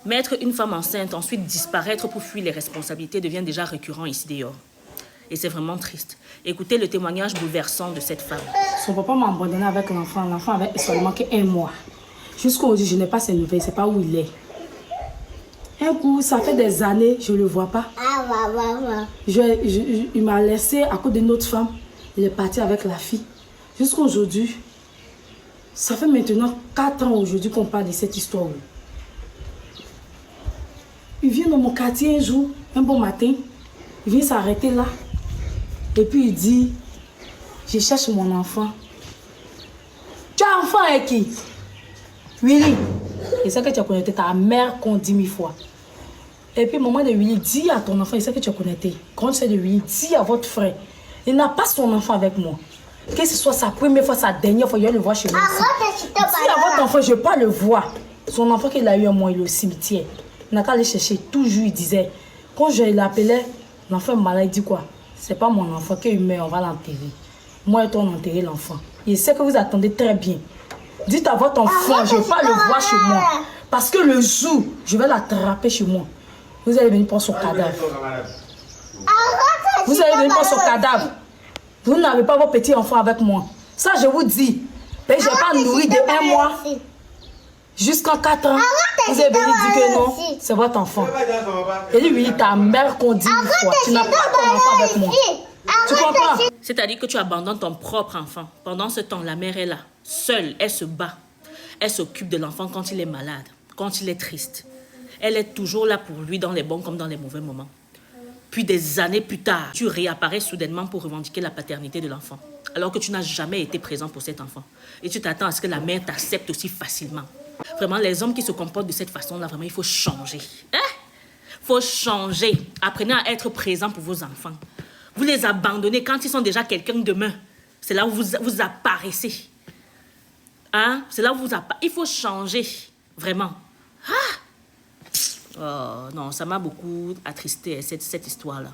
Mettre une femme enceinte, ensuite disparaître pour fuir les responsabilités devient déjà récurrent ici dehors. Et c'est vraiment triste. Écoutez le témoignage bouleversant de cette femme. Son papa m'a abandonné avec l'enfant. L'enfant avait seulement qu'un mois. Jusqu'aujourd'hui, je n'ai pas ses nouvelles. Je ne sais pas où il est. Un coup, ça fait des années, je ne le vois pas. Il m'a laissé à cause d'une autre femme. Il est parti avec la fille. Jusqu'aujourd'hui, ça fait maintenant 4 ans aujourd'hui qu'on parle de cette histoire. Il vient dans mon quartier un jour, un bon matin. Il vient s'arrêter là. Et puis il dit, je cherche mon enfant. Tu as un enfant avec qui? Willy. Et c'est que tu as connecté ta mère qu'on 10 000 fois. Et puis maman de Willy, dis à ton enfant, il sait que tu as connecté. Quand c'est de Willy, dis à votre frère. Il n'a pas son enfant avec moi. Que ce soit sa première fois, sa dernière fois, je vais le voir chez moi. Dis à votre enfant, je ne vais pas le voir. Son enfant qu'il a eu à moi, il est au cimetière. Il n'a qu'à aller chercher. Toujours, il disait. Quand je l'appelais, l'enfant malade, il dit quoi? C'est pas mon enfant qui meurt, on va l'enterrer. Moi et toi, on enterrer l'enfant. Il sait que vous attendez très bien. Dites à votre enfant, je ne vais pas le voir chez moi. Parce que le jour, je vais l'attraper chez moi. Vous allez venir prendre son cadavre. Vous allez venir prendre son cadavre. Vous n'avez pas vos petits enfants avec moi. Ça, je vous dis. Je n'ai pas nourri de 1 mois jusqu'à 4 ans. Vous avez venu dire que non, c'est votre enfant. Et lui, ta mère qu'on dit une fois. Tu n'as pas ton enfant avec moi. Tu comprends? C'est-à-dire que tu abandonnes ton propre enfant. Pendant ce temps, la mère est là, seule, elle se bat. Elle s'occupe de l'enfant quand il est malade, quand il est triste. Elle est toujours là pour lui dans les bons comme dans les mauvais moments. Puis des années plus tard, tu réapparais soudainement pour revendiquer la paternité de l'enfant. Alors que tu n'as jamais été présent pour cet enfant. Et tu t'attends à ce que la mère t'accepte aussi facilement. Vraiment, les hommes qui se comportent de cette façon-là, vraiment, il faut changer. Il faut changer. Apprenez à être présent pour vos enfants. Vous les abandonnez quand ils sont déjà quelqu'un de demain. C'est là où vous apparaissez. C'est là où vous apparaissez. Il faut changer. Vraiment. Oh non, ça m'a beaucoup attristé, cette histoire-là.